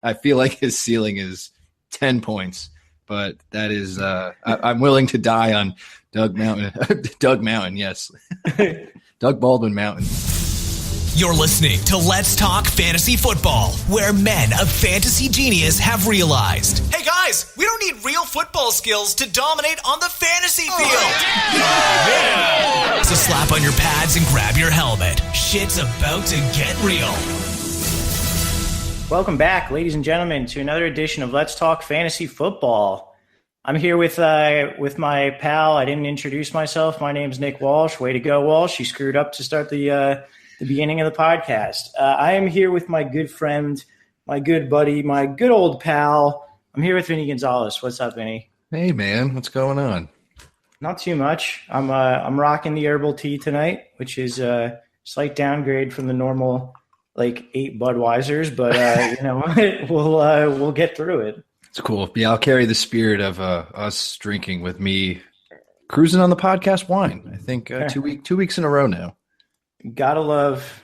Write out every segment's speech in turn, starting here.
I feel like his ceiling is 10 points, but that is I'm willing to die on Doug Mountain. Doug Mountain, yes. Doug Baldwin Mountain. You're listening to Let's Talk Fantasy Football, where men of fantasy genius have realized, hey guys, we don't need real football skills to dominate on the fantasy field. Yeah. So slap on your pads and grab your helmet. Shit's about to get real. Welcome back, ladies and gentlemen, to another edition of Let's Talk Fantasy Football. I'm here with my pal. I didn't introduce myself. My name's Nick Walsh. Way to go, Walsh. You screwed up to start the beginning of the podcast. I am here with my good friend, my good buddy, my good old pal. I'm here with Vinny Gonzalez. What's up, Vinny? Hey, man. What's going on? Not too much. I'm rocking the herbal tea tonight, which is a slight downgrade from the normal 8 Budweisers, but we'll get through it. It's cool. Yeah, I'll carry the spirit of us drinking with me cruising on the podcast wine. I think 2 weeks in a row now. Gotta love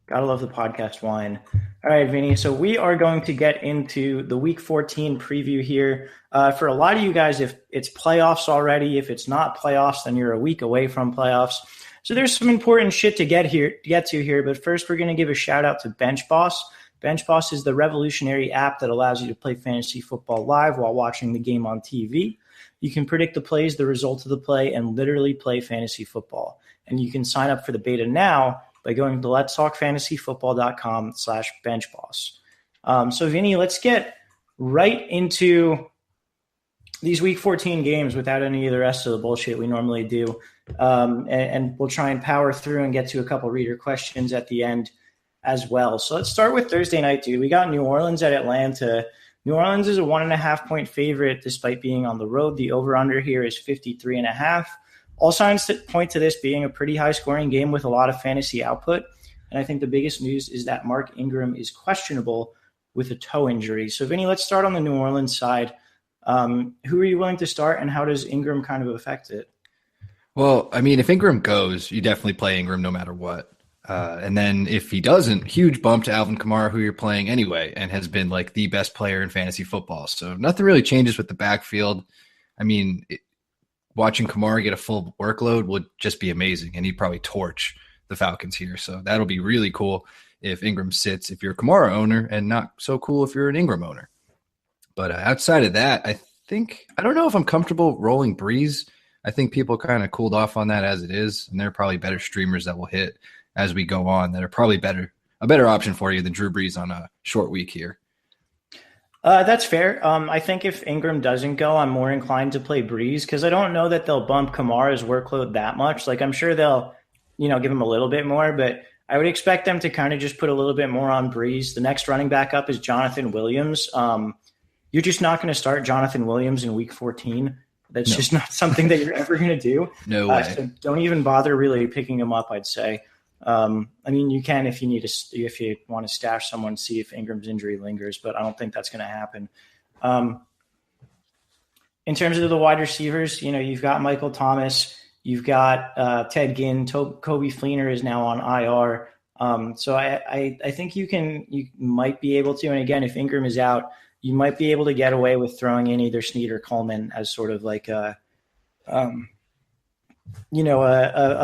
the podcast wine. All right, Vinny. So we are going to get into the Week 14 preview here. For a lot of you guys, if it's playoffs already, if it's not playoffs, then you're a week away from playoffs. So there's some important shit to get to here. But first, we're going to give a shout out to BenchBoss. BenchBoss is the revolutionary app that allows you to play fantasy football live while watching the game on TV. You can predict the plays, the results of the play, and literally play fantasy football. And you can sign up for the beta now by going to letstalkfantasyfootball.com/benchboss. So, Vinny, let's get right into these Week 14 games without any of the rest of the bullshit we normally do. And we'll try and power through and get to a couple reader questions at the end as well. So let's start with Thursday night, dude. We got New Orleans at Atlanta. New Orleans is a 1.5-point favorite despite being on the road. The over-under here is 53.5. All signs point to this being a pretty high-scoring game with a lot of fantasy output. And I think the biggest news is that Mark Ingram is questionable with a toe injury. So, Vinny, let's start on the New Orleans side. Who are you willing to start, and how does Ingram kind of affect it? Well, I mean, if Ingram goes, you definitely play Ingram no matter what. And then if he doesn't, huge bump to Alvin Kamara, who you're playing anyway, and has been the best player in fantasy football. So nothing really changes with the backfield. I mean, watching Kamara get a full workload would just be amazing, and he'd probably torch the Falcons here. So that'll be really cool if Ingram sits, if you're a Kamara owner, and not so cool if you're an Ingram owner. But outside of that, I don't know if I'm comfortable rolling Breeze. I think people kind of cooled off on that as it is, and there are probably better streamers that will hit as we go on that are probably a better option for you than Drew Brees on a short week here. That's fair. I think if Ingram doesn't go, I'm more inclined to play Breeze because I don't know that they'll bump Kamara's workload that much. I'm sure they'll, give him a little bit more, but I would expect them to kind of just put a little bit more on Breeze. The next running back up is Jonathan Williams. You're just not going to start Jonathan Williams in Week 14. That's just not something that you're ever going to do. No way. So don't even bother really picking him up, I'd say. I mean, you can if you want to stash someone, see if Ingram's injury lingers, but I don't think that's going to happen. In terms of the wide receivers, you've got Michael Thomas, you've got Ted Ginn, Kobe Fleener is now on IR. So I think you might be able to, and again, if Ingram is out, you might be able to get away with throwing in either Snead or Coleman as sort of a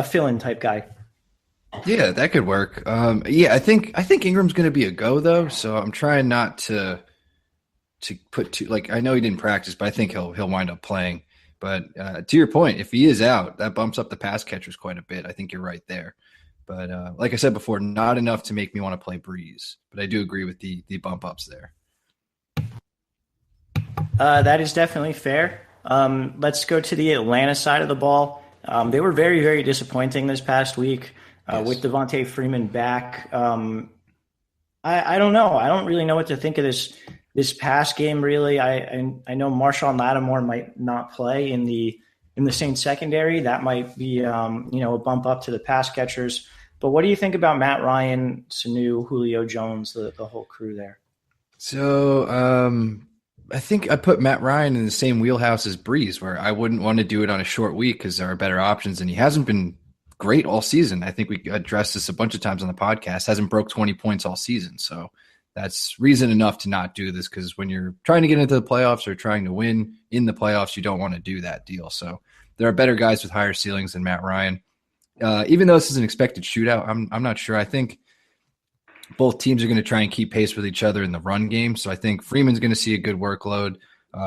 fill-in type guy. Yeah, that could work. I think Ingram's going to be a go though, so I'm trying not to put too I know he didn't practice, but I think he'll wind up playing. But to your point, if he is out, that bumps up the pass catchers quite a bit. I think you're right there. But like I said before, not enough to make me want to play Breeze. But I do agree with the bump ups there. That is definitely fair. Let's go to the Atlanta side of the ball. They were very, very disappointing this past week with Devontae Freeman back. I don't know. I don't really know what to think of this pass game, really. I know Marshawn Lattimore might not play in the Saints secondary. That might be a bump up to the pass catchers. But what do you think about Matt Ryan, Sanu, Julio Jones, the whole crew there? So I think I put Matt Ryan in the same wheelhouse as Breeze, where I wouldn't want to do it on a short week because there are better options, and he hasn't been great all season. I think we addressed this a bunch of times on the podcast. Hasn't broke 20 points all season, so that's reason enough to not do this, because when you're trying to get into the playoffs or trying to win in the playoffs, you don't want to do that deal. So there are better guys with higher ceilings than Matt Ryan. Even though this is an expected shootout, I'm not sure. I think both teams are going to try and keep pace with each other in the run game. So I think Freeman's going to see a good workload,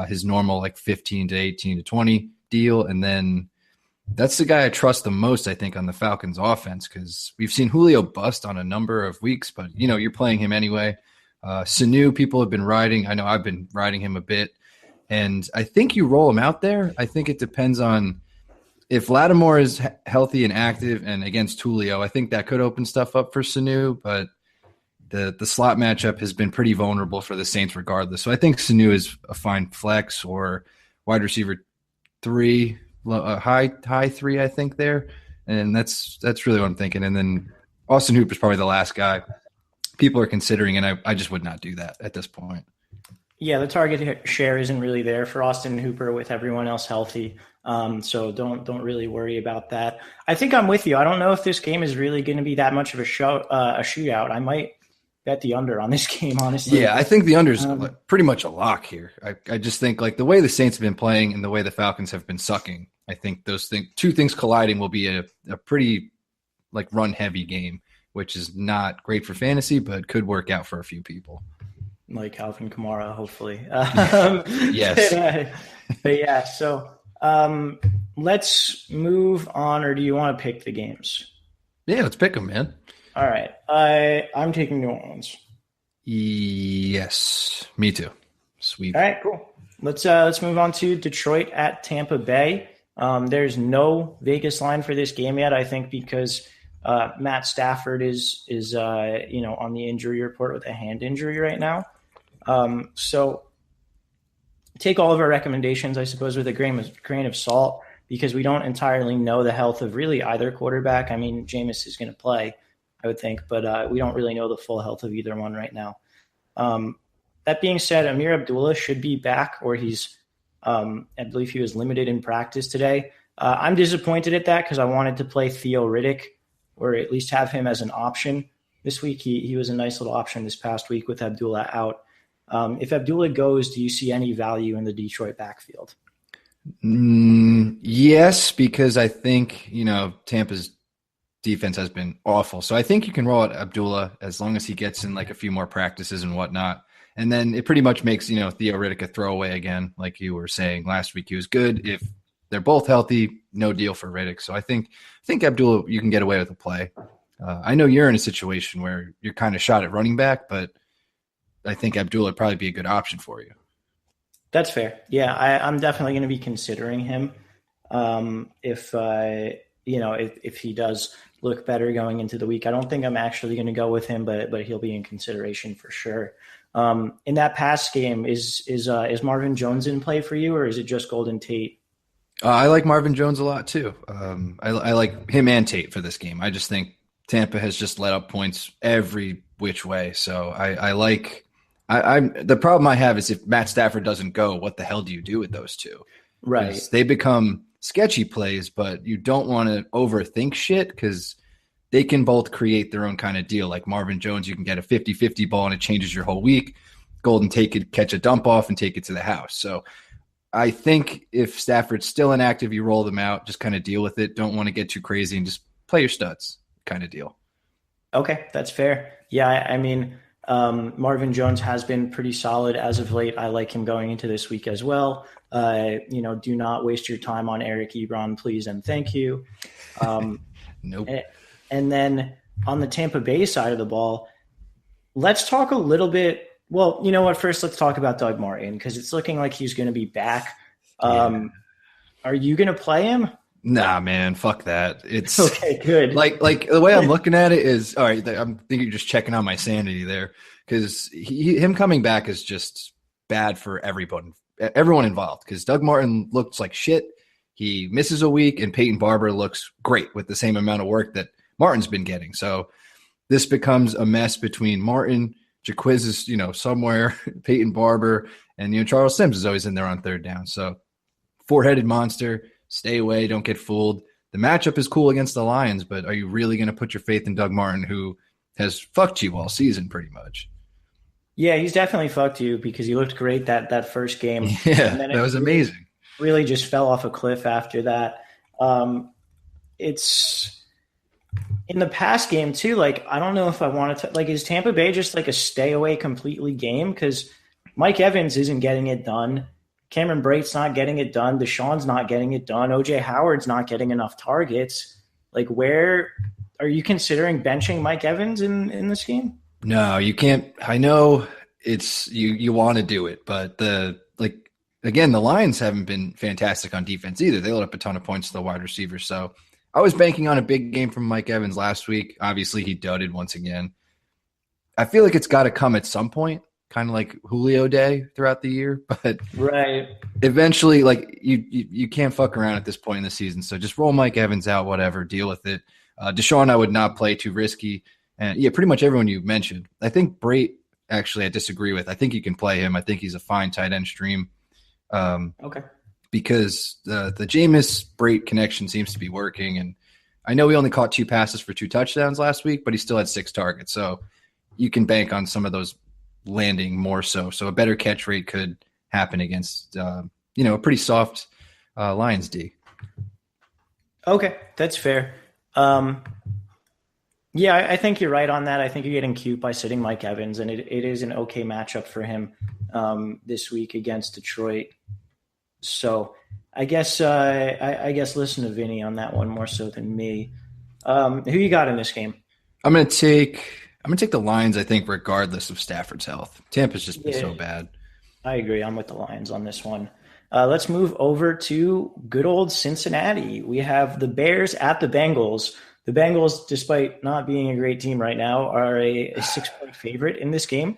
his normal like 15 to 18 to 20 deal. And then that's the guy I trust the most, I think, on the Falcons offense, because we've seen Julio bust on a number of weeks, but, you're playing him anyway. Sanu, people have been riding. I know I've been riding him a bit. And I think you roll him out there. I think it depends on if Lattimore is healthy and active and against Julio. I think that could open stuff up for Sanu, but the slot matchup has been pretty vulnerable for the Saints regardless. So I think Sanu is a fine flex or wide receiver 3, high 3, I think there. And that's really what I'm thinking. And then Austin Hooper is probably the last guy people are considering, and I just would not do that at this point. Yeah, the target share isn't really there for Austin Hooper with everyone else healthy. So don't really worry about that. I think I'm with you. I don't know if this game is really going to be that much of a shootout. I might bet the under on this game, honestly. Yeah, I think the under is pretty much a lock here. I just think like the way the Saints have been playing and the way the Falcons have been sucking, I think those two things colliding will be a pretty like run heavy game, which is not great for fantasy, but could work out for a few people. Like Alvin Kamara, hopefully. Yes. But yeah, so let's move on, or do you want to pick the games? Yeah, let's pick them, man. All right. I'm taking New Orleans. Yes, me too. Sweet. All right, cool. Let's move on to Detroit at Tampa Bay. There's no Vegas line for this game yet, I think, because Matt Stafford is on the injury report with a hand injury right now. So take all of our recommendations, I suppose, with a grain of salt, because we don't entirely know the health of really either quarterback. I mean, Jameis is going to play, I would think, but we don't really know the full health of either one right now. That being said, Amir Abdullah should be back, or he's I believe he was limited in practice today. I'm disappointed at that because I wanted to play Theo Riddick, or at least have him as an option this week. He was a nice little option this past week with Abdullah out. If Abdullah goes, do you see any value in the Detroit backfield? Yes, because I think, Tampa's defense has been awful. So I think you can roll out Abdullah as long as he gets in like a few more practices and whatnot. And then it pretty much makes, Theo Riddick a throwaway again. Like you were saying last week, he was good. If they're both healthy, no deal for Riddick. So I think Abdullah, you can get away with a play. I know you're in a situation where you're kind of shot at running back, but I think Abdullah would probably be a good option for you. That's fair. Yeah, I'm definitely going to be considering him if he does look better going into the week. I don't think I'm actually going to go with him, but he'll be in consideration for sure. In that pass game, is Marvin Jones in play for you, or is it just Golden Tate? I like Marvin Jones a lot too. I like him and Tate for this game. I just think Tampa has just let up points every which way. So the problem I have is if Matt Stafford doesn't go, what the hell do you do with those two? Right. They become sketchy plays, but you don't want to overthink shit because they can both create their own kind of deal. Like Marvin Jones, you can get a 50-50 ball and it changes your whole week. Golden Tate could catch a dump off and take it to the house. So I think if Stafford's still inactive, you roll them out, just kind of deal with it. Don't want to get too crazy and just play your studs kind of deal. Okay, that's fair. Yeah, I mean, Marvin Jones has been pretty solid as of late. I like him going into this week as well. Do not waste your time on Eric Ebron, please and thank you. Nope. And then on the Tampa Bay side of the ball, let's talk a little bit. Well, you know what? First, let's talk about Doug Martin because it's looking like he's going to be back. Are you going to play him? Nah, man, fuck that. It's okay. Good. Like the way I'm looking at it is all right. I'm thinking you're just checking on my sanity there because him coming back is just bad for everyone involved. Because Doug Martin looks like shit. He misses a week, and Peyton Barber looks great with the same amount of work that Martin's been getting. So this becomes a mess between Martin, Jaquiz is somewhere, Peyton Barber, and Charles Sims is always in there on third down. So four-headed monster. Stay away. Don't get fooled. The matchup is cool against the Lions, but are you really going to put your faith in Doug Martin, who has fucked you all season pretty much? Yeah, he's definitely fucked you because he looked great that first game, and Yeah, then that it was amazing. really just fell off a cliff after that. Um, it's in the past game too. Like I don't know if I wanted to like is Tampa Bay just like a stay away completely game because Mike Evans isn't getting it done. Cameron Brate's not getting it done. Deshaun's not getting it done. OJ Howard's not getting enough targets. Like where are you considering benching Mike Evans in this game? No, you can't. I know it's you want to do it, but again, the Lions haven't been fantastic on defense either. They let up a ton of points to the wide receivers. So I was banking on a big game from Mike Evans last week. Obviously, he dudded once again. I feel like it's got to come at some point, kind of like Julio Day throughout the year, but Right. eventually, like you can't fuck around at this point in the season. So just roll Mike Evans out, whatever, deal with it. Deshaun, I would not play too risky. And yeah, pretty much everyone you mentioned. I think Brate, actually, I disagree with. I think you can play him. I think he's a fine tight end stream. Okay. Because the Jameis Brate connection seems to be working. And I know he only caught 2 passes for 2 touchdowns last week, but he still had 6 targets. So you can bank on some of those landing more so. So a better catch rate could happen against, a pretty soft Lions D. Okay, that's fair. Yeah, I think you're right on that. I think you're getting cute by sitting Mike Evans, and it is an okay matchup for him this week against Detroit. So I guess I guess listen to Vinny on that one more so than me. Who you got in this game? I'm gonna take the Lions, I think, regardless of Stafford's health. Tampa's just been Yeah, so bad. I agree. I'm with the Lions on this one. Let's move over to good old Cincinnati. We have the Bears at the Bengals. The Bengals, despite not being a great team right now, are a 6-point favorite in this game.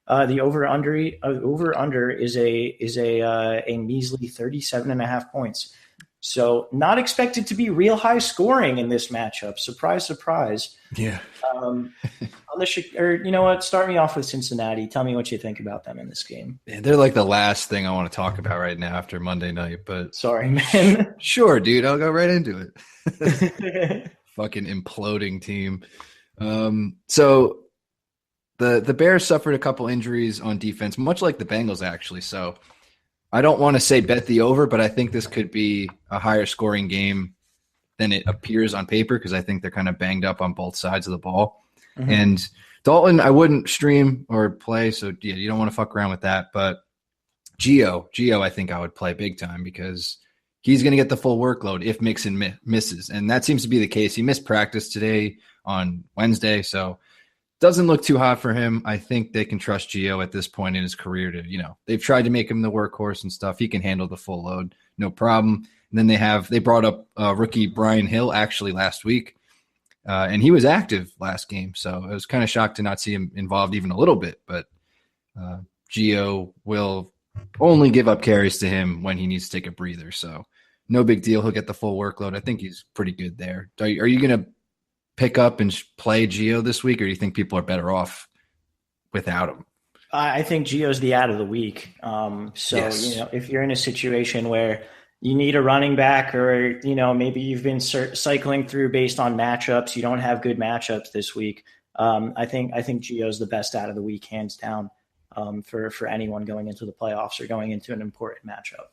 The over/under is a measly 37.5 points. So not expected to be real high scoring in this matchup. Surprise, surprise. Yeah. You know what? Start me off with Cincinnati. Tell me what you think about them in this game. Man, they're like the last thing I want to talk about right now after Monday night, but Sorry, man. sure, dude, I'll go right into it. Fucking imploding team. So the Bears suffered a couple injuries on defense, much like the Bengals actually. So I don't want to say bet the over, but I think this could be a higher scoring game than it appears on paper because I think they're kind of banged up on both sides of the ball. Mm-hmm. And Dalton, I wouldn't stream or play, so yeah, you don't want to fuck around with that. But Gio, I think I would play big time because he's going to get the full workload if Mixon misses. And that seems to be the case. He missed practice today on Wednesday, so doesn't look too hot for him. I think they can trust Gio at this point in his career to, they've tried to make him the workhorse and stuff. He can handle the full load, no problem. And then they brought up rookie Brian Hill actually last week, and he was active last game. So I was kind of shocked to not see him involved even a little bit. But Gio will only give up carries to him when he needs to take a breather. So no big deal. He'll get the full workload. I think he's pretty good there. Are you going to pick up and play Gio this week, or do you think people are better off without him? I think Gio's the ad of the week. Yes. If you're in a situation where you need a running back or, maybe you've been cycling through based on matchups, you don't have good matchups this week. I think Gio's the best out of the week, hands down, for anyone going into the playoffs or going into an important matchup.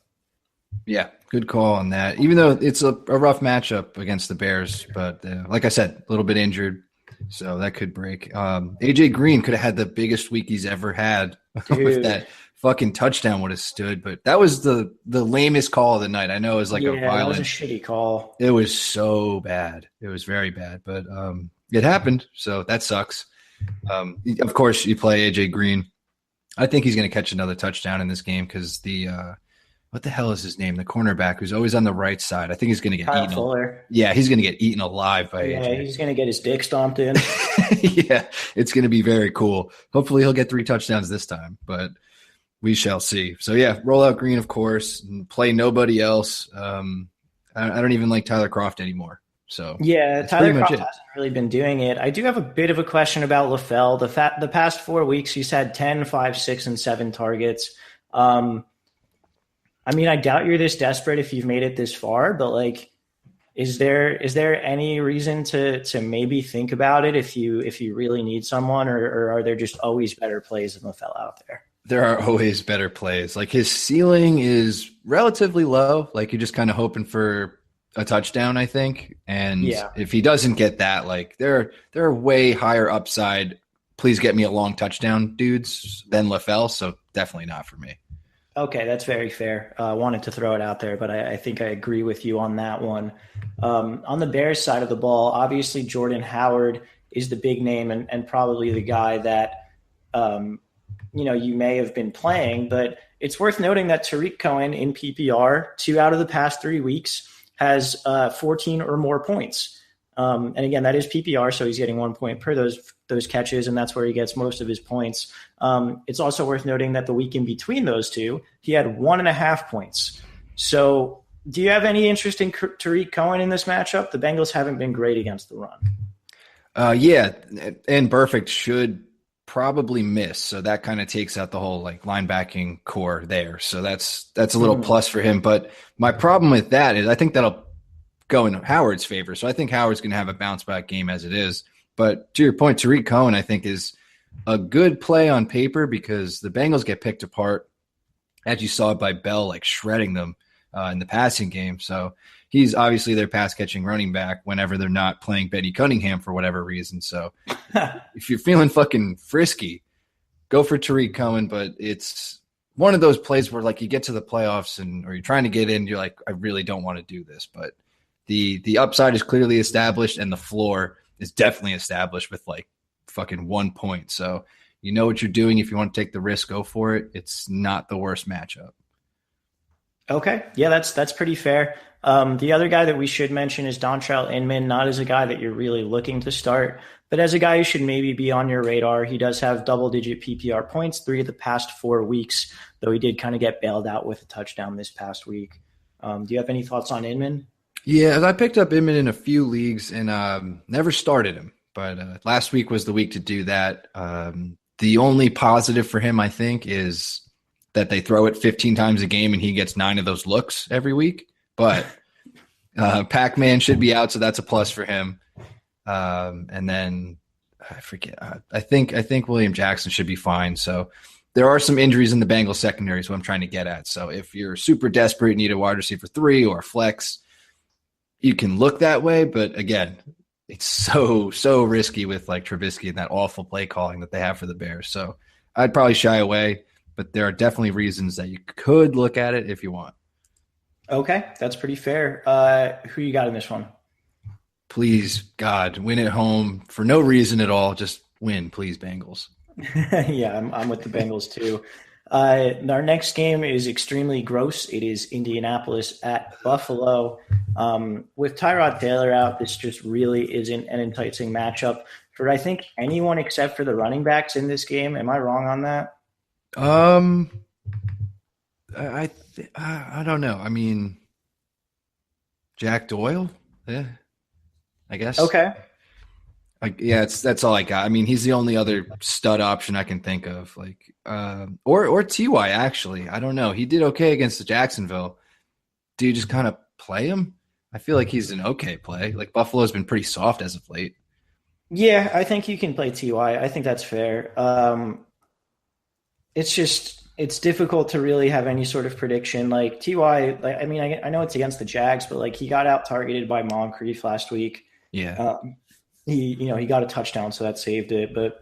Yeah, good call on that. Even though it's a rough matchup against the Bears, but like I said, a little bit injured, so that could break. AJ Green could have had the biggest week he's ever had with that fucking touchdown would have stood, but that was the lamest call of the night. I know it was like a violent, that was a shitty call. It was so bad. It was very bad, but it happened, so that sucks. Of course, you play AJ Green. I think he's going to catch another touchdown in this game because what the hell is his name? The cornerback who's always on the right side. I think he's going to get Kyle eaten. Fuller. Yeah, he's going to get eaten alive by AJ. Yeah, he's going to get his dick stomped in. Yeah, it's going to be very cool. Hopefully he'll get 3 touchdowns this time, but we shall see. So, yeah, roll out Green, of course, and play nobody else. I don't even like Tyler Kroft anymore. So yeah, Tyler Kroft hasn't really been doing it. I do have a bit of a question about LaFell. The past 4 weeks, he's had 10, 5, 6, and 7 targets. I doubt you're this desperate if you've made it this far, but Is there any reason to maybe think about it if you really need someone, or are there just always better plays than LaFell out there? There are always better plays. Like his ceiling is relatively low. Like you're just kind of hoping for a touchdown, I think. And Yeah. if he doesn't get that, like there are way higher upside. Please get me a long touchdown, dudes, than LaFell. So definitely not for me. Okay, that's very fair. Wanted to throw it out there, but I think I agree with you on that one. On the Bears side of the ball, obviously Jordan Howard is the big name and probably the guy that you may have been playing. But it's worth noting that Tariq Cohen in PPR, 2 out of the past 3 weeks, has 14 or more points. And again, that is PPR, so he's getting 1 point per those catches, and that's where he gets most of his points. It's also worth noting that the week in between those two, he had 1.5 points. So do you have any interest in Tariq Cohen in this matchup? The Bengals haven't been great against the run. Yeah, and Perfect should probably miss. So that kind of takes out the whole like linebacking core there. So that's a little plus for him. But my problem with that is I think that'll go in Howard's favor. So I think Howard's going to have a bounce back game as it is. But to your point, Tariq Cohen, I think, is a good play on paper because the Bengals get picked apart, as you saw by Bell, like shredding them in the passing game. So he's obviously their pass catching running back whenever they're not playing Benny Cunningham for whatever reason. So if you're feeling fucking frisky, go for Tariq Cohen. But it's one of those plays where like you get to the playoffs or you're trying to get in, you're like, I really don't want to do this. But the upside is clearly established and the floor is definitely established with like fucking 1 point. So you know what you're doing. If you want to take the risk, go for it. It's not the worst matchup. Okay. Yeah, that's pretty fair. The other guy that we should mention is Dontrell Inman, not as a guy that you're really looking to start, but as a guy who should maybe be on your radar. He does have double-digit PPR points 3 of the past 4 weeks, though he did kind of get bailed out with a touchdown this past week. Do you have any thoughts on Inman? Yeah, I picked up Inman in a few leagues and never started him. But last week was the week to do that. The only positive for him, I think, is that they throw it 15 times a game and he gets 9 of those looks every week. But Pac-Man should be out, so that's a plus for him. And then I forget. I think William Jackson should be fine. So there are some injuries in the Bengals secondary, is what I'm trying to get at. So if you're super desperate, need a wide receiver 3 or a flex, you can look that way. But again, it's so risky with like Trubisky and that awful play calling that they have for the Bears. So I'd probably shy away, but there are definitely reasons that you could look at it if you want. Okay, that's pretty fair. Who you got in this one? Please, God, win at home for no reason at all. Just win, please, Bengals. Yeah, I'm with the Bengals too. Our next game is extremely gross. It is Indianapolis at Buffalo. With Tyrod Taylor out, this just really isn't an enticing matchup for, I think, anyone except for the running backs in this game. Am I wrong on that? I don't know. I mean, Jack Doyle? Yeah, I guess. Okay. Yeah, that's all I got. I mean, he's the only other stud option I can think of. Like, or Ty actually. I don't know. He did okay against the Jacksonville. Do you just kind of play him? I feel like he's an okay play. Like Buffalo's been pretty soft as of late. Yeah, I think you can play Ty. I think that's fair. It's difficult to really have any sort of prediction. Like Ty, like I mean, I know it's against the Jags, but like he got out targeted by Moncrief last week. Yeah. He got a touchdown, so that saved it. But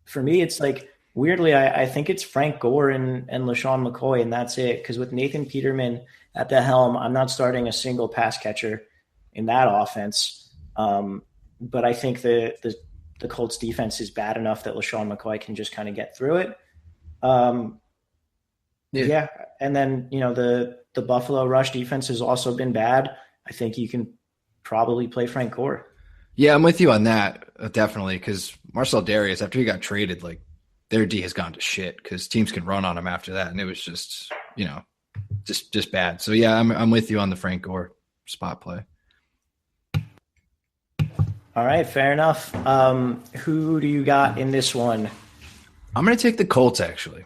for me, it's like weirdly, I think it's Frank Gore and LaShawn McCoy, and that's it. Because with Nathan Peterman at the helm, I'm not starting a single pass catcher in that offense. But I think the Colts defense is bad enough that LaShawn McCoy can just kind of get through it. Yeah. And then, the Buffalo rush defense has also been bad. I think you can probably play Frank Gore. Yeah, I'm with you on that, definitely, because Marcel Darius, after he got traded, like their D has gone to shit because teams can run on him after that, and it was just, just bad. So yeah, I'm with you on the Frank Gore spot play. All right, fair enough. Who do you got in this one? I'm going to take the Colts, actually.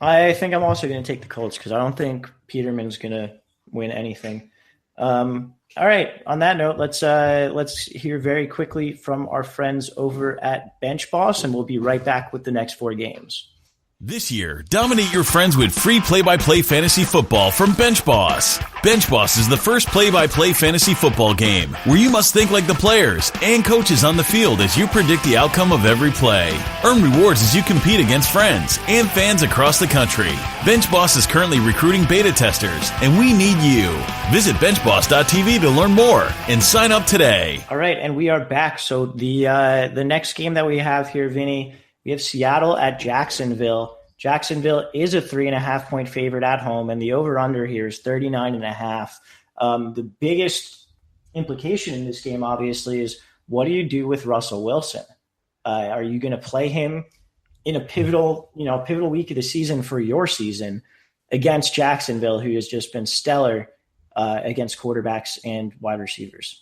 I think I'm also going to take the Colts because I don't think Peterman's going to win anything. All right. On that note, let's hear very quickly from our friends over at BenchBoss, and we'll be right back with the next 4 games. This year, dominate your friends with free play-by-play fantasy football from BenchBoss. BenchBoss is the first play-by-play fantasy football game where you must think like the players and coaches on the field as you predict the outcome of every play. Earn rewards as you compete against friends and fans across the country. BenchBoss is currently recruiting beta testers, and we need you. Visit benchboss.tv to learn more and sign up today. All right, and we are back. So the next game that we have here, Vinny, we have Seattle at Jacksonville. Jacksonville is a 3.5-point favorite at home, and the over-under here is 39.5. The biggest implication in this game, obviously, is what do you do with Russell Wilson? Are you going to play him in a pivotal week of the season for your season against Jacksonville, who has just been stellar against quarterbacks and wide receivers?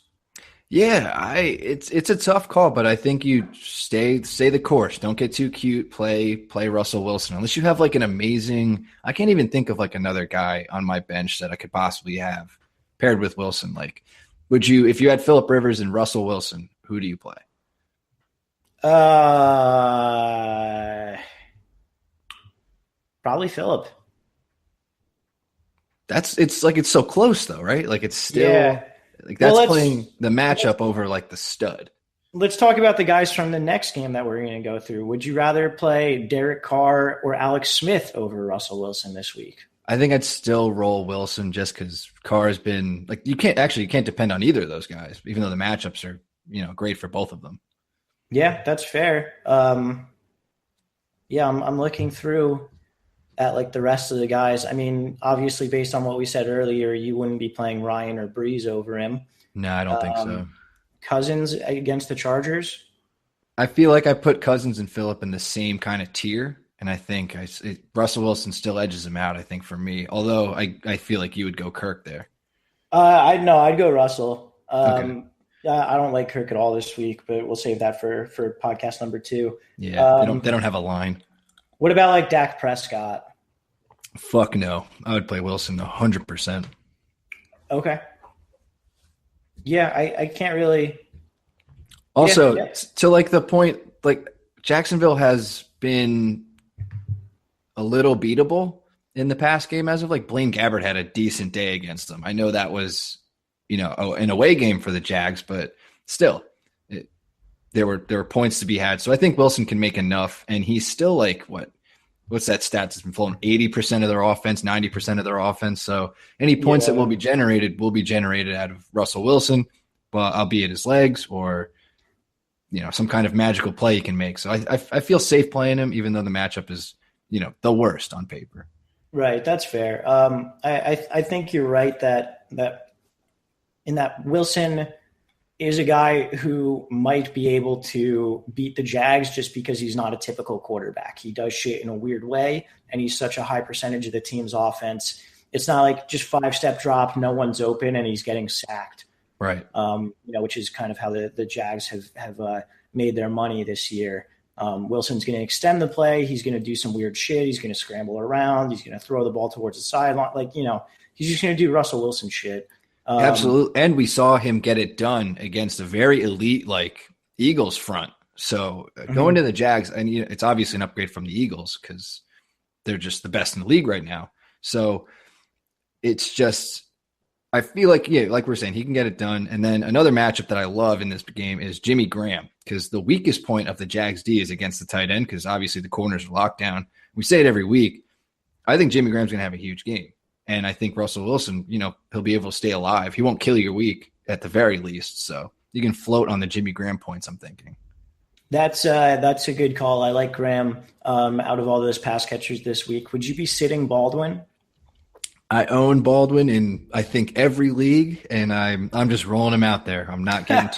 Yeah, it's a tough call, but I think you stay the course. Don't get too cute. Play Russell Wilson. Unless you have like an amazing, I can't even think of like another guy on my bench that I could possibly have paired with Wilson. Like, would you, if you had Phillip Rivers and Russell Wilson, who do you play? Probably Phillip. It's so close though, right? Like it's still like that's playing the matchup over like the stud. Let's talk about the guys from the next game that we're going to go through. Would you rather play Derek Carr or Alex Smith over Russell Wilson this week? I think I'd still roll Wilson just because Carr has been like you can't depend on either of those guys, even though the matchups are great for both of them. Yeah, that's fair. I'm looking through at like the rest of the guys. I mean, obviously, based on what we said earlier, you wouldn't be playing Ryan or Breeze over him. No, I don't think so. Cousins against the Chargers. I feel like I put Cousins and Phillip in the same kind of tier, and I think Russell Wilson still edges him out. I think for me, although I feel like you would go Kirk there. I'd go Russell. Okay. I don't like Kirk at all this week, but we'll save that for podcast number 2. Yeah, they don't have a line. What about like Dak Prescott? Fuck no. I would play Wilson 100%. Okay. Yeah, I can't really. Also, to like the point, like Jacksonville has been a little beatable in the past game as of like Blaine Gabbert had a decent day against them. I know that was, an away game for the Jags, but still there were points to be had. So I think Wilson can make enough, and he's still like what's that stat that's been flowing? 80% of their offense, 90% of their offense. So any points that will be generated out of Russell Wilson, but albeit his legs or some kind of magical play he can make. So I feel safe playing him, even though the matchup is the worst on paper. Right, that's fair. I think you're right that in that Wilson is a guy who might be able to beat the Jags just because he's not a typical quarterback. He does shit in a weird way, and he's such a high percentage of the team's offense. It's not like just 5-step drop, no one's open, and he's getting sacked. Right. Which is kind of how the Jags have made their money this year. Wilson's going to extend the play. He's going to do some weird shit. He's going to scramble around. He's going to throw the ball towards the sideline. He's just going to do Russell Wilson shit. Absolutely. And we saw him get it done against a very elite Eagles front. So going to the Jags, and it's obviously an upgrade from the Eagles because they're just the best in the league right now. So it's just, I feel like, like we're saying, he can get it done. And then another matchup that I love in this game is Jimmy Graham, because the weakest point of the Jags D is against the tight end, because obviously the corners are locked down. We say it every week. I think Jimmy Graham's going to have a huge game. And I think Russell Wilson, he'll be able to stay alive. He won't kill your week at the very least. So you can float on the Jimmy Graham points, I'm thinking. That's a good call. I like Graham out of all those pass catchers this week. Would you be sitting Baldwin? I own Baldwin in I think every league, and I'm just rolling him out there. I'm not getting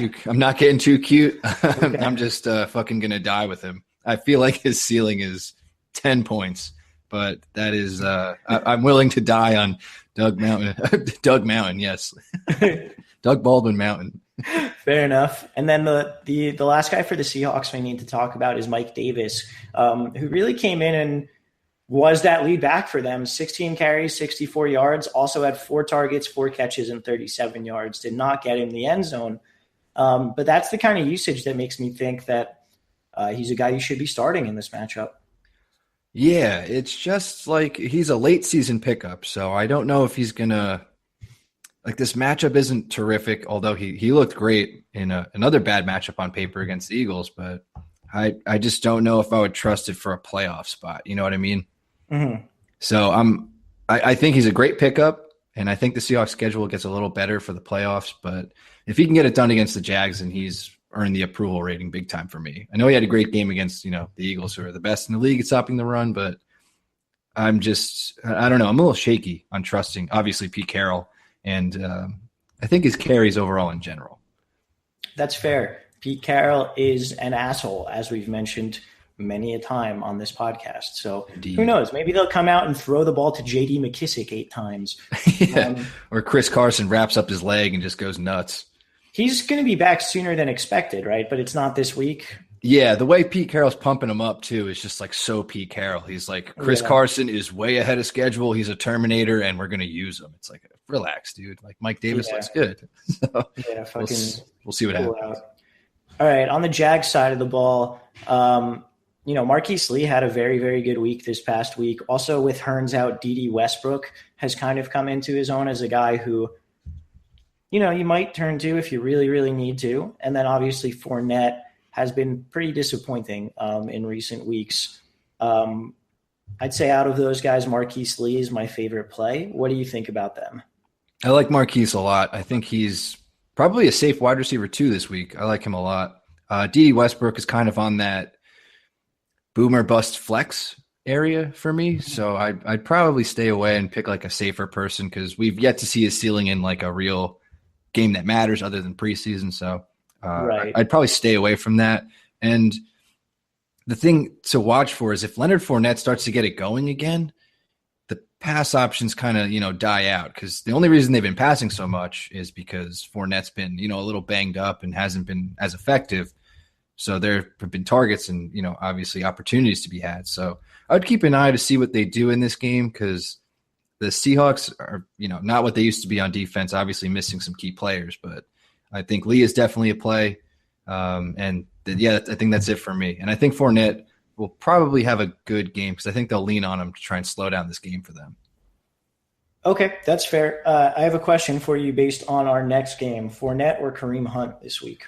too cute. Okay. I'm just fucking gonna die with him. I feel like his ceiling is 10 points. But that is, I'm willing to die on Doug Mountain, yes. Doug Baldwin Mountain. Fair enough. And then the last guy for the Seahawks we need to talk about is Mike Davis, who really came in and was that lead back for them. 16 carries, 64 yards, also had 4 targets, 4 catches, and 37 yards. Did not get in the end zone. But that's the kind of usage that makes me think that he's a guy you should be starting in this matchup. Yeah, it's just like he's a late season pickup, so I don't know if he's going to – like this matchup isn't terrific, although he looked great in another bad matchup on paper against the Eagles, but I just don't know if I would trust it for a playoff spot. You know what I mean? Mm-hmm. So I think he's a great pickup, and I think the Seahawks schedule gets a little better for the playoffs, but if he can get it done against the Jags, then he's earned the approval rating big time for me. I know he had a great game against, the Eagles, who are the best in the league at stopping the run, but I don't know. I'm a little shaky on trusting, obviously, Pete Carroll, and I think his carries overall in general. That's fair. Pete Carroll is an asshole, as we've mentioned many a time on this podcast. So Indeed. Who knows? Maybe they'll come out and throw the ball to J.D. McKissick 8 times. Yeah. Or Chris Carson wraps up his leg and just goes nuts. He's going to be back sooner than expected, right? But it's not this week. Yeah, the way Pete Carroll's pumping him up, too, is just like so Pete Carroll. He's like, Chris Carson is way ahead of schedule. He's a Terminator, and we're going to use him. It's like, relax, dude. Like, Mike Davis looks good. So yeah, fucking we'll see what happens. All right, on the Jags side of the ball, Marquise Lee had a very, very good week this past week. Also, with Hearns out, D.D. Westbrook has kind of come into his own as a guy who, you might turn to if you really, really need to. And then obviously Fournette has been pretty disappointing in recent weeks. I'd say out of those guys, Marquise Lee is my favorite play. What do you think about them? I like Marquise a lot. I think he's probably a safe wide receiver too this week. I like him a lot. D.D. Westbrook is kind of on that boomer bust flex area for me. So I'd probably stay away and pick like a safer person because we've yet to see his ceiling in like a real game that matters other than preseason. So right. I'd probably stay away from that. And the thing to watch for is if Leonard Fournette starts to get it going again, the pass options kind of, die out because the only reason they've been passing so much is because Fournette's been, a little banged up and hasn't been as effective. So there have been targets and, obviously opportunities to be had. So I would keep an eye to see what they do in this game because the Seahawks are, not what they used to be on defense, obviously missing some key players, but I think Lee is definitely a play. I think that's it for me. And I think Fournette will probably have a good game because I think they'll lean on him to try and slow down this game for them. Okay, that's fair. I have a question for you based on our next game, Fournette or Kareem Hunt this week?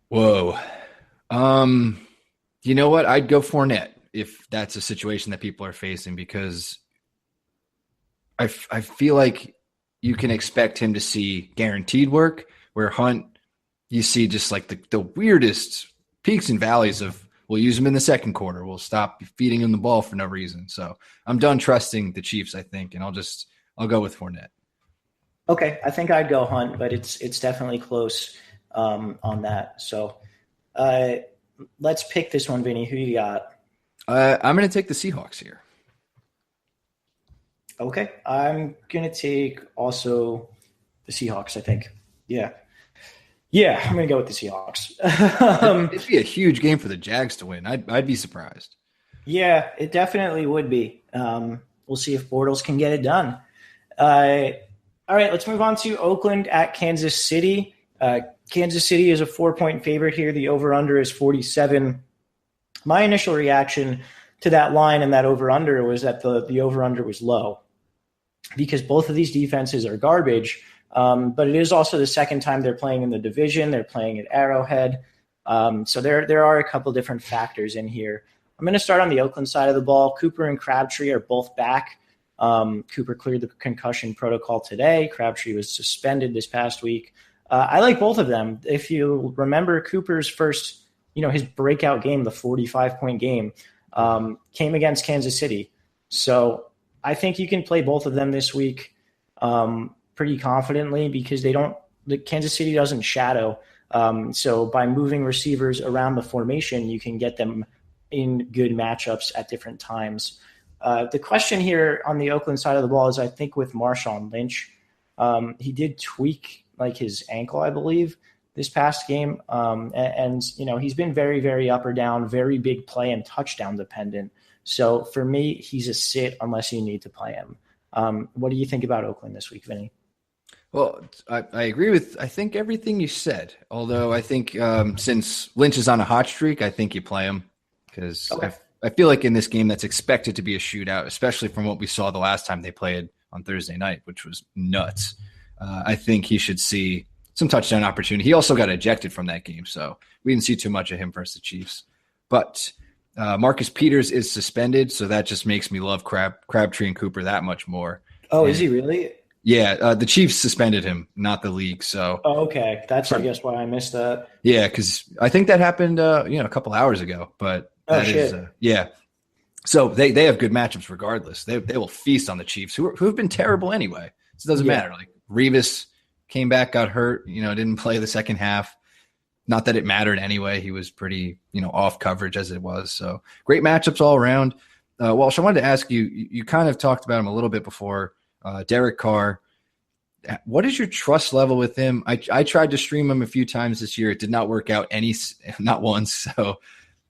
Whoa. You know what? I'd go Fournette if that's a situation that people are facing because I feel like you can expect him to see guaranteed work where Hunt, you see just like the weirdest peaks and valleys of we'll use him in the second quarter. We'll stop feeding him the ball for no reason. So I'm done trusting the Chiefs, I think, and I'll go with Fournette. Okay. I think I'd go Hunt, but it's definitely close on that. So let's pick this one, Vinny. Who you got? I'm going to take the Seahawks here. Okay. I'm going to take also the Seahawks, I think. Yeah, I'm going to go with the Seahawks. It'd be a huge game for the Jags to win. I'd be surprised. Yeah, it definitely would be. We'll see if Bortles can get it done. All right, let's move on to Oakland at Kansas City. Kansas City is a 4-point favorite here. The over-under is 47. My initial reaction to that line and that over-under was that the over-under was low because both of these defenses are garbage. But it is also the second time they're playing in the division. They're playing at Arrowhead. So there are a couple different factors in here. I'm going to start on the Oakland side of the ball. Cooper and Crabtree are both back. Cooper cleared the concussion protocol today. Crabtree was suspended this past week. I like both of them. If you remember Cooper's first, his breakout game, the 45-point game, came against Kansas City. So I think you can play both of them this week. Pretty confidently because the Kansas City doesn't shadow. So by moving receivers around the formation, you can get them in good matchups at different times. The question here on the Oakland side of the ball is, I think with Marshawn Lynch, he did tweak like his ankle, I believe, this past game. And he's been very, very up or down, very big play and touchdown dependent So for me, he's a sit unless you need to play him. What do you think about Oakland this week, Vinny? Well, I agree with, I think, everything you said. Although I think since Lynch is on a hot streak, I think you play him because I feel like in this game that's expected to be a shootout, especially from what we saw the last time they played on Thursday night, which was nuts. I think he should see some touchdown opportunity. He also got ejected from that game, so we didn't see too much of him versus the Chiefs. But Marcus Peters is suspended, so that just makes me love Crabtree and Cooper that much more. Oh, is he really? Yeah, the Chiefs suspended him, not the league. So, okay, that's I guess why I missed that. Yeah, because I think that happened, a couple hours ago. But that is, yeah. So they have good matchups regardless. They will feast on the Chiefs, who have been terrible anyway. So it doesn't matter. Like Revis came back, got hurt, didn't play the second half. Not that it mattered anyway. He was pretty, off coverage as it was. So great matchups all around. Walsh, I wanted to ask you. You kind of talked about him a little bit before. Derek Carr, what is your trust level with him? I tried to stream him a few times this year. It did not work out not once. So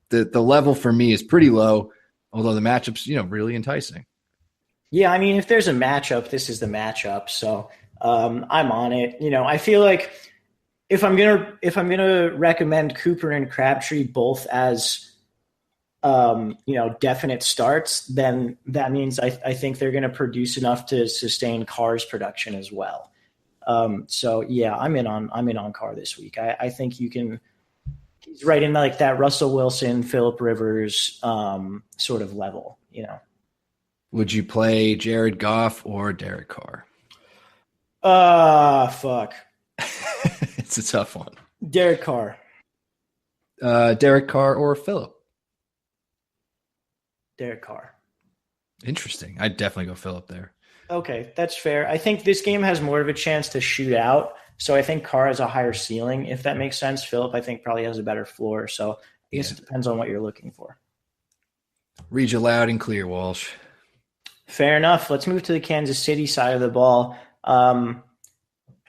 the level for me is pretty low, although the matchup's, really enticing. Yeah, I mean, if there's a matchup, this is the matchup. So I'm on it. I feel like if I'm gonna recommend Cooper and Crabtree both as definite starts, then that means I think they're going to produce enough to sustain Carr's production as well. So yeah, I'm in on Carr this week. I think he's right in like that Russell Wilson, Phillip Rivers sort of level, Would you play Jared Goff or Derek Carr? Fuck. It's a tough one. Derek Carr. Derek Carr or Phillip? Derek Carr. Interesting. I'd definitely go Phillip there. Okay, that's fair. I think this game has more of a chance to shoot out. So I think Carr has a higher ceiling, if that makes sense. Phillip, I think, probably has a better floor. So I guess it depends on what you're looking for. Read you loud and clear, Walsh. Fair enough. Let's move to the Kansas City side of the ball. I'm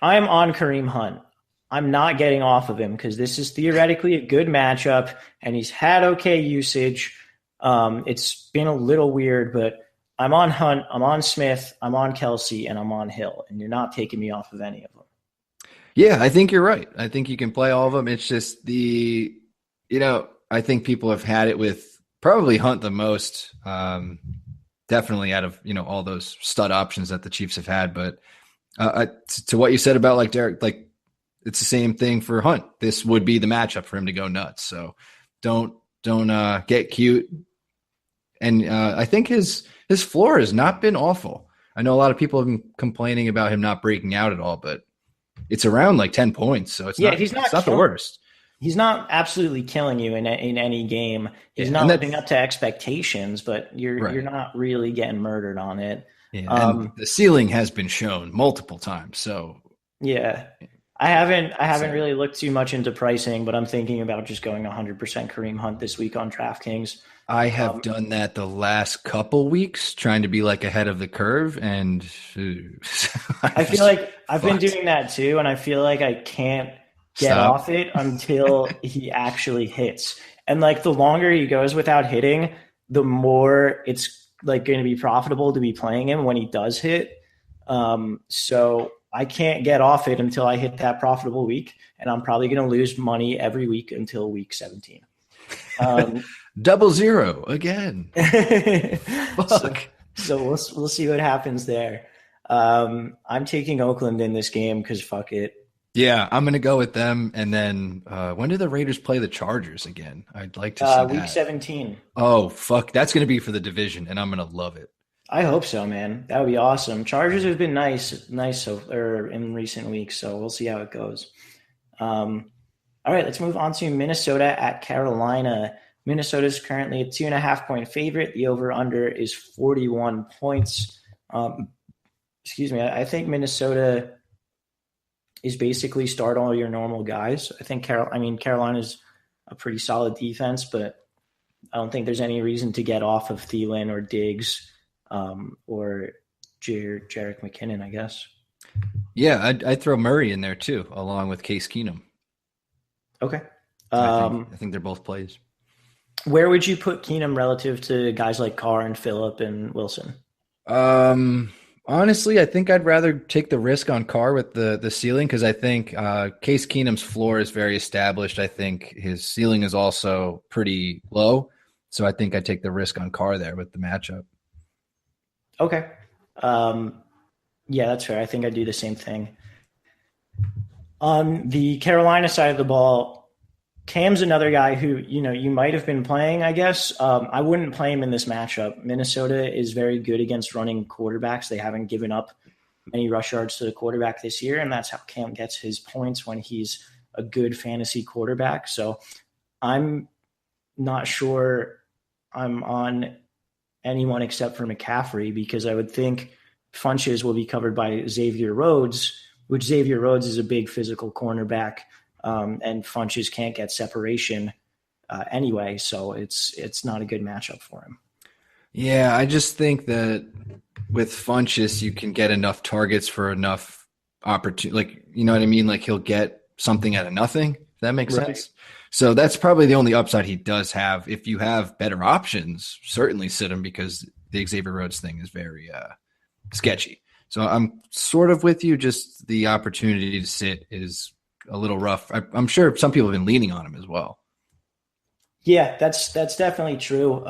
on Kareem Hunt. I'm not getting off of him because this is theoretically a good matchup, and he's had okay usage. It's been a little weird, but I'm on Hunt, I'm on Smith, I'm on Kelsey, and I'm on Hill, and you're not taking me off of any of them. Yeah, I think you're right. I think you can play all of them. It's just I think people have had it with probably Hunt the most, definitely out of, all those stud options that the Chiefs have had. But to what you said about like Derek, like it's the same thing for Hunt. This would be the matchup for him to go nuts. So don't get cute. And I think his floor has not been awful. I know a lot of people have been complaining about him not breaking out at all, but it's around like 10 points. So it's not the worst. He's not absolutely killing you in any game. He's not living up to expectations, but you're not really getting murdered on it. Yeah, and the ceiling has been shown multiple times. So yeah. I haven't really looked too much into pricing, but I'm thinking about just going 100% Kareem Hunt this week on DraftKings. I have done that the last couple weeks, trying to be like ahead of the curve, and I feel like I've been doing that too, and I feel like I can't get off it until he actually hits. And like the longer he goes without hitting, the more it's like going to be profitable to be playing him when he does hit. So I can't get off it until I hit that profitable week, and I'm probably going to lose money every week until week 17. 0 again. Fuck. So we'll see what happens there. I'm taking Oakland in this game because fuck it. Yeah, I'm going to go with them. And then when do the Raiders play the Chargers again? I'd like to see that. Week 17. Oh, fuck. That's going to be for the division, and I'm going to love it. I hope so, man. That would be awesome. Chargers have been nice in recent weeks, so we'll see how it goes. All right, let's move on to Minnesota at Carolina. Minnesota is currently a 2.5-point favorite. The over/under is 41 points. I think Minnesota is basically start all your normal guys. I think Carolina's a pretty solid defense, but I don't think there's any reason to get off of Thielen or Diggs. Or Jerick McKinnon, I guess. Yeah, I'd throw Murray in there too, along with Case Keenum. Okay. I think they're both plays. Where would you put Keenum relative to guys like Carr and Phillip and Wilson? Honestly, I think I'd rather take the risk on Carr with the ceiling because I think Case Keenum's floor is very established. I think his ceiling is also pretty low. So I think I'd take the risk on Carr there with the matchup. Okay. Yeah, that's fair. I think I'd do the same thing. On the Carolina side of the ball, Cam's another guy who, you might have been playing, I guess. I wouldn't play him in this matchup. Minnesota is very good against running quarterbacks. They haven't given up many rush yards to the quarterback this year, and that's how Cam gets his points when he's a good fantasy quarterback. So I'm not sure I'm on anyone except for McCaffrey because I would think Funches will be covered by Xavier Rhodes, which Xavier Rhodes is a big physical cornerback. And Funches can't get separation anyway, so it's not a good matchup for him. Yeah, I just think that with Funches, you can get enough targets for enough opportunity. Like, you know what I mean? Like he'll get something out of nothing. If that makes sense. So that's probably the only upside he does have. If you have better options, certainly sit him because the Xavier Rhodes thing is very sketchy. So I'm sort of with you. Just the opportunity to sit is a little rough. I'm sure some people have been leaning on him as well. Yeah, that's definitely true.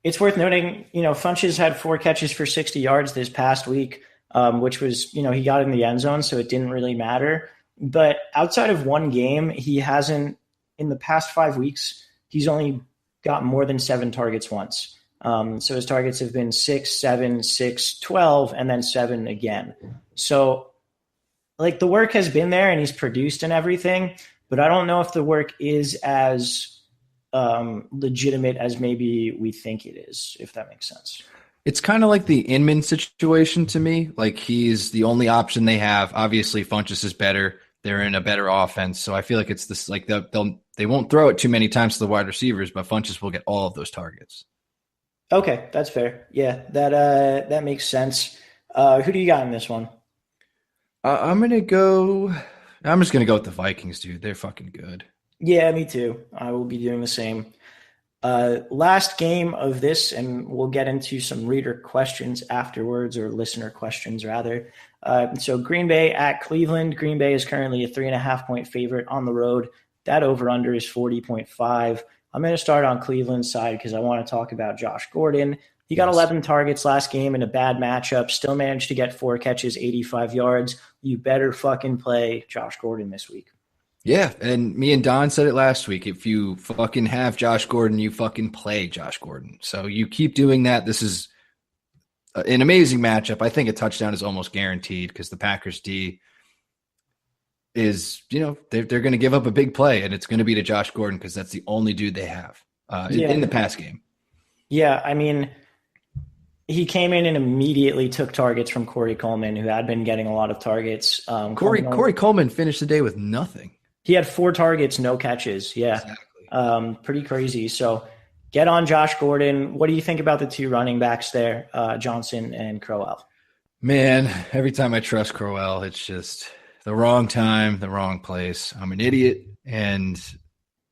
It's worth noting, Funches had 4 catches for 60 yards this past week, which was, he got in the end zone, so it didn't really matter. But outside of one game, he hasn't, in the past 5 weeks, he's only got more than 7 targets once. So his targets have been 6, 7, 6, 12, and then 7 again. So the work has been there and he's produced and everything, but I don't know if the work is as legitimate as maybe we think it is, if that makes sense. It's kind of like the Inman situation to me. Like he's the only option they have. Obviously, Funches is better. They're in a better offense. So I feel like it's this, like they won't throw it too many times to the wide receivers, but Funches will get all of those targets. Okay, that's fair. Yeah, that makes sense. Who do you got in this one? I'm just going to go with the Vikings, dude. They're fucking good. Yeah, me too. I will be doing the same. Last game of this, and we'll get into some reader questions afterwards, or listener questions rather. So Green Bay at Cleveland. Green Bay is currently a 3.5-point favorite on the road. That over-under is 40.5. I'm going to start on Cleveland's side because I want to talk about Josh Gordon. He got 11 targets last game in a bad matchup, still managed to get 4 catches, 85 yards. You better fucking play Josh Gordon this week. Yeah, and me and Don said it last week. If you fucking have Josh Gordon, you fucking play Josh Gordon. So you keep doing that. This is an amazing matchup. I think a touchdown is almost guaranteed because the Packers D is, they're going to give up a big play, and it's going to be to Josh Gordon because that's the only dude they have in the pass game. Yeah, I mean, he came in and immediately took targets from Corey Coleman, who had been getting a lot of targets. Corey Coleman finished the day with nothing. He had 4 targets, no catches. Yeah, exactly. Pretty crazy. So get on Josh Gordon. What do you think about the 2 running backs there, Johnson and Crowell? Man, every time I trust Crowell, it's just the wrong time, the wrong place. I'm an idiot, and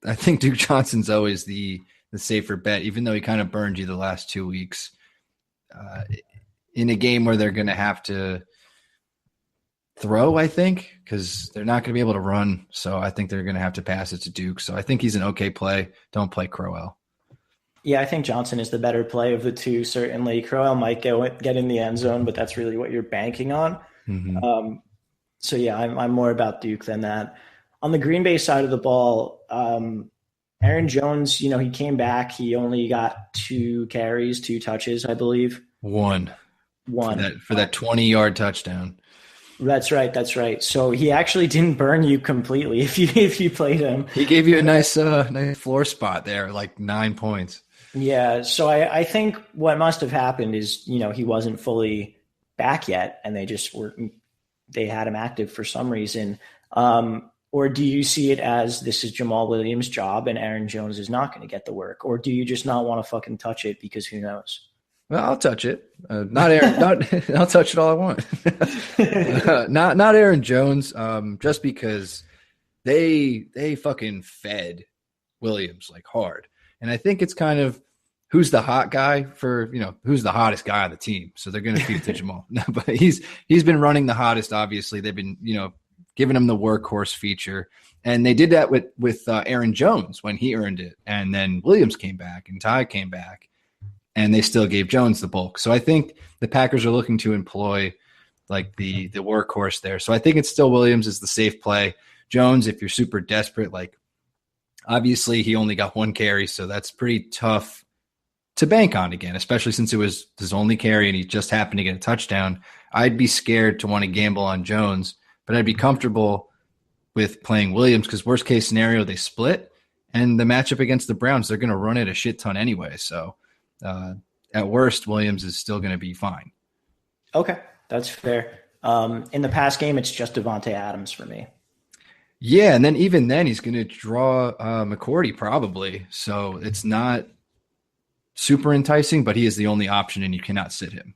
I think Duke Johnson's always the safer bet, even though he kind of burned you the last 2 weeks. In a game where they're going to have to throw, I think, because they're not going to be able to run. So I think they're going to have to pass it to Duke. So I think he's an okay play. Don't play Crowell. Yeah, I think Johnson is the better play of the 2, certainly. Crowell might get in the end zone, but that's really what you're banking on. Mm-hmm. So, yeah, I'm more about Duke than that. On the Green Bay side of the ball, Aaron Jones, he came back. He only got 2 carries, 2 touches, I believe. One. For that 20-yard touchdown. That's right. So he actually didn't burn you completely if you played him. He gave you a nice floor spot there, like 9 points. Yeah. So I think what must have happened is, he wasn't fully back yet, and they had him active for some reason. Or do you see it as this is Jamal Williams' job and Aaron Jones is not going to get the work? Or do you just not want to fucking touch it because who knows? Well, I'll touch it. Not Aaron. I'll touch it all I want. Not Aaron Jones. Just because they fucking fed Williams like hard, And I think it's kind of who's the hot guy for, who's the hottest guy on the team. So they're going to feed it to Jamal. No, but he's been running the hottest, obviously. They've been, giving him the workhorse feature. And they did that with Aaron Jones when he earned it. And then Williams came back and Ty came back. And they still gave Jones the bulk. So I think the Packers are looking to employ like the workhorse there. So I think it's still Williams is the safe play. Jones, if you're super desperate, like obviously he only got 1 carry. So that's pretty tough to bank on again, especially since it was his only carry and he just happened to get a touchdown. I'd be scared to want to gamble on Jones, but I'd be comfortable with playing Williams because worst case scenario, they split. And the matchup against the Browns, they're going to run it a shit ton anyway. So at worst, Williams is still going to be fine. Okay, that's fair. In the past game, it's just Devontae Adams for me. Yeah, and then even then, he's going to draw McCourty probably. So it's not super enticing, but he is the only option, and you cannot sit him.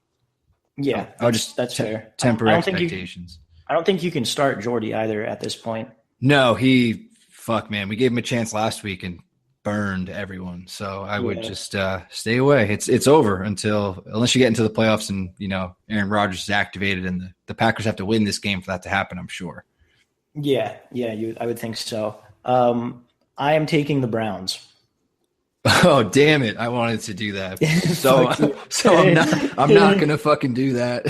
Yeah, that's fair. Temper expectations. I don't think you can start Jordy either at this point. No, we gave him a chance last week and burned everyone. So I would just stay away. It's over unless you get into the playoffs and, Aaron Rodgers is activated and the Packers have to win this game for that to happen, I'm sure. Yeah, I would think so. I am taking the Browns. Oh, damn it. I wanted to do that. So I'm not going to fucking do that.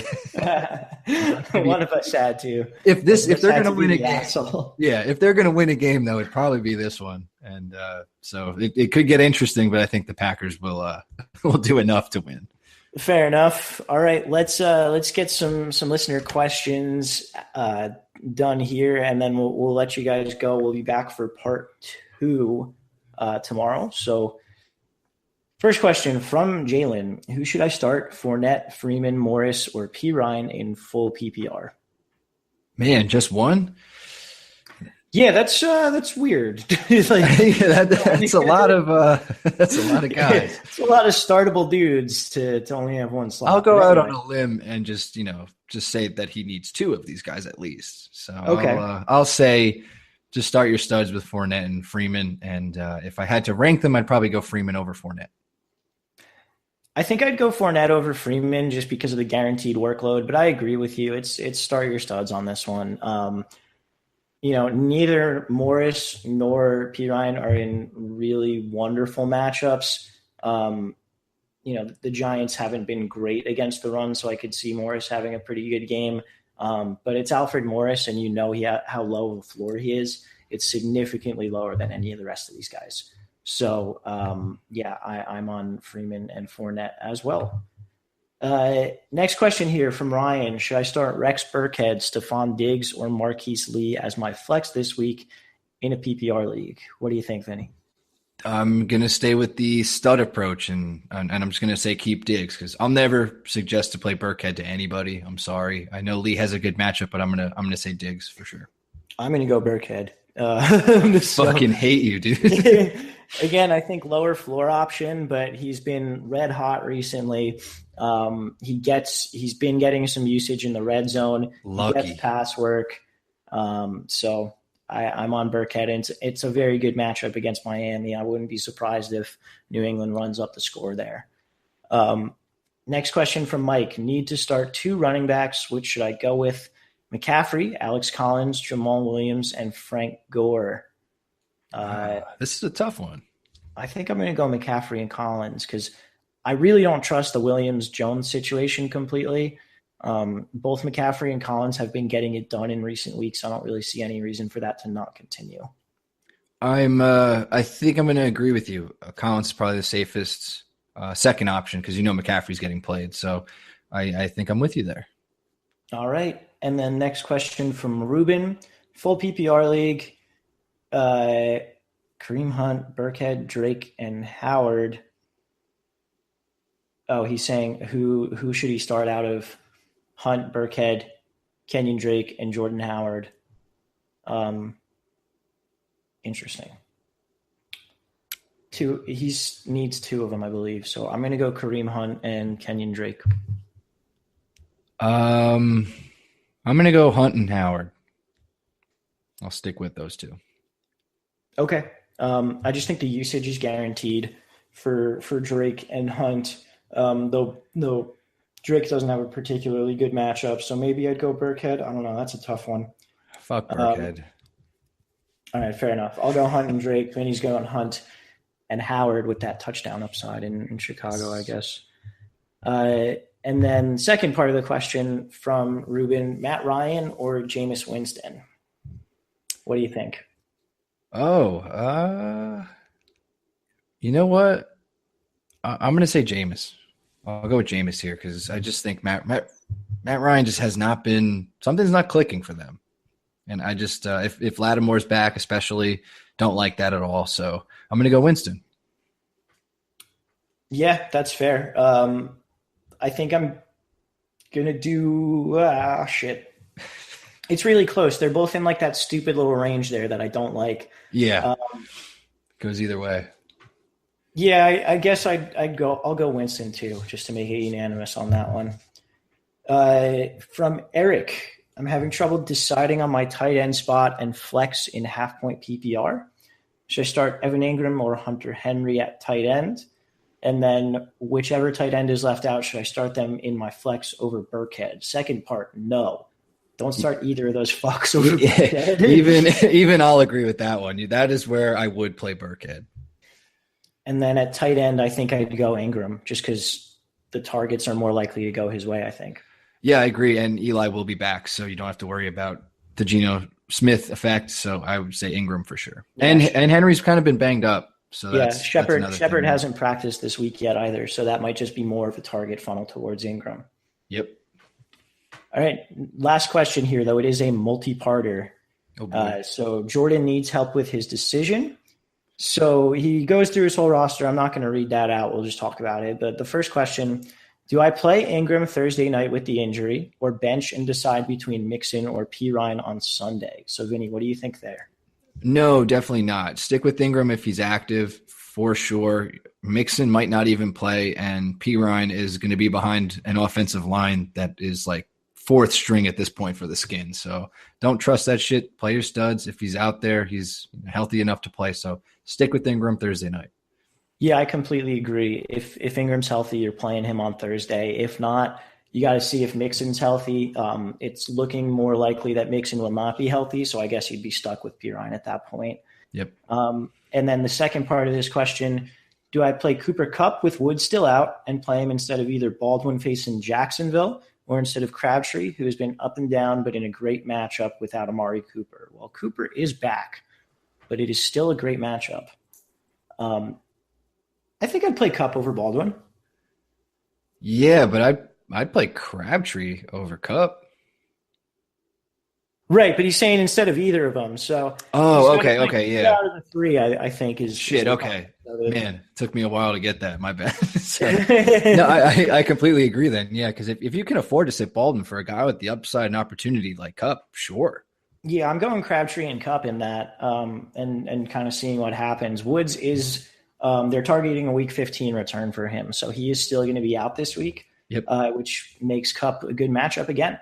One of us had to. If they're going to win a game. Asshole. Yeah, if they're going to win a game, though, it'd probably be this one. And so it could get interesting, but I think the Packers will do enough to win. Fair enough. All right, let's get some listener questions done here, and then we'll let you guys go. We'll be back for part 2 tomorrow. So first question from Jalen. Who should I start? Fournette, Freeman, Morris, or P. Ryan in full PPR? Man, just one? Yeah, that's weird. That's a lot of guys. It's a lot of startable dudes to only have one slot. I'll go out on a limb and just say that he needs 2 of these guys at least. So okay. I'll say just start your studs with Fournette and Freeman. And if I had to rank them, I'd probably go Freeman over Fournette. I think I'd go Fournette over Freeman just because of the guaranteed workload, but I agree with you. It's start your studs on this one. Neither Morris nor P. Ryan are in really wonderful matchups. The Giants haven't been great against the run, so I could see Morris having a pretty good game. But it's Alfred Morris, and how low of a floor he is. It's significantly lower than any of the rest of these guys. So, I'm on Freeman and Fournette as well. Next question here from Ryan. Should I start Rex Burkhead, Stephon Diggs, or Marquise Lee as my flex this week in a PPR league? What do you think, Vinny? I'm going to stay with the stud approach, and I'm just going to say keep Diggs because I'll never suggest to play Burkhead to anybody. I'm sorry. I know Lee has a good matchup, but I'm gonna say Diggs for sure. I'm going to go Burkhead. Fucking hate you, dude. Again, I think lower floor option, but he's been red hot recently. He's been getting some usage in the red zone. Lucky. He gets pass work. So I'm on Burkhead. And it's a very good matchup against Miami. I wouldn't be surprised if New England runs up the score there. Next question from Mike. Need to start 2 running backs. Which should I go with? McCaffrey, Alex Collins, Jamal Williams, and Frank Gore. This is a tough one. I think I'm going to go McCaffrey and Collins because I really don't trust the Williams-Jones situation completely. Both McCaffrey and Collins have been getting it done in recent weeks. I don't really see any reason for that to not continue. I think I'm going to agree with you. Collins is probably the safest second option because McCaffrey's getting played. So I think I'm with you there. All right. And then next question from Ruben. Full PPR league. Kareem Hunt, Burkhead, Drake, and Howard. Oh, he's saying who should he start out of? Hunt, Burkhead, Kenyon Drake, and Jordan Howard. Interesting. He needs 2 of them, I believe. So I'm going to go Kareem Hunt and Kenyon Drake. I'm going to go Hunt and Howard. I'll stick with those 2. Okay. I just think the usage is guaranteed. for Drake and Hunt. Though Drake doesn't have a particularly good matchup, so maybe I'd go Burkhead. I don't know. That's a tough one. Fuck Burkhead. All right, fair enough. I'll go Hunt and Drake. Vinny's going Hunt and Howard with that touchdown upside in Chicago, I guess. And then second part of the question from Ruben, Matt Ryan or Jameis Winston? What do you think? Oh, you know what? I'm going to say Jameis. I'll go with Jameis here because I just think Matt Ryan just has not been – something's not clicking for them. And I just if Lattimore's back especially, don't like that at all. So I'm going to go Winston. Yeah, that's fair. I think I'm going to do shit. It's really close. They're both in like that stupid little range there that I don't like. Yeah. Goes either way. Yeah, I guess I'll go Winston too, just to make it unanimous on that one. From Eric, I'm having trouble deciding on my tight end spot and flex in half-point PPR. Should I start Evan Ingram or Hunter Henry at tight end? And then whichever tight end is left out, should I start them in my flex over Burkhead? Second part, no. Don't start either of those fucks over Burkhead. Even I'll agree with that one. That is where I would play Burkhead. And then at tight end, I think I'd go Ingram just because the targets are more likely to go his way, I think. Yeah, I agree. And Eli will be back, so you don't have to worry about the Geno Smith effect. So I would say Ingram for sure. Yeah, and Henry's kind of been banged up. So Shepard hasn't practiced this week yet either. So that might just be more of a target funnel towards Ingram. Yep. All right. Last question here, though. It is a multi-parter. Oh, so Jordan needs help with his decision. So he goes through his whole roster. I'm not going to read that out. We'll just talk about it. But the first question, do I play Ingram Thursday night with the injury or bench and decide between Mixon or Pirine on Sunday? So, Vinny, what do you think there? No, definitely not. Stick with Ingram if he's active for sure. Mixon might not even play, and Pirine is going to be behind an offensive line that is like fourth string at this point for the Skins. So don't trust that shit. Play your studs. If he's out there, he's healthy enough to play. So stick with Ingram Thursday night. Yeah, I completely agree. If Ingram's healthy, you're playing him on Thursday. If not, you got to see if Mixon's healthy. It's looking more likely that Mixon will not be healthy, so I guess you'd be stuck with Pirine at that point. Yep. And then the second part of this question, do I play Cooper Kupp with Woods still out and play him instead of either Baldwin facing Jacksonville or instead of Crabtree, who has been up and down but in a great matchup without Amari Cooper? Well, Cooper is back, but it is still a great matchup. I think I'd play Kupp over Baldwin. Yeah, but I'd play Crabtree over Kupp. Right, but he's saying instead of either of them. So okay, yeah. Out of the three, I think is shit. Okay, man, it took me a while to get that. My bad. So, no, I completely agree. Then, yeah, because if you can afford to sit Baldwin for a guy with the upside and opportunity like Kupp, sure. Yeah, I'm going Crabtree and Kupp in that, and kind of seeing what happens. Woods is they're targeting a Week 15 return for him, so he is still going to be out this week. Yep. Which makes Kupp a good matchup again.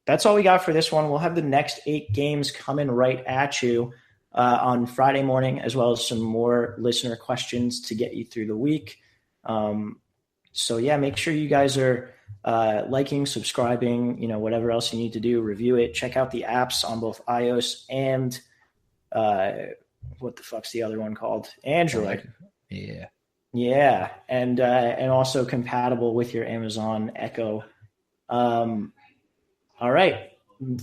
That's all we got for this one. We'll have the next 8 games coming right at you on Friday morning, as well as some more listener questions to get you through the week. So yeah, make sure you guys are liking, subscribing, whatever else you need to do, review it. Check out the apps on both iOS and what the fuck's the other one called? Android. Yeah. Yeah, and also compatible with your Amazon Echo. All right,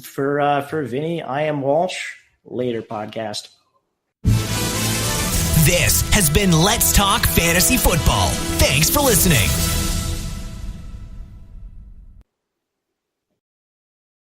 for Vinny, I am Walsh. Later, podcast. This has been Let's Talk Fantasy Football. Thanks for listening.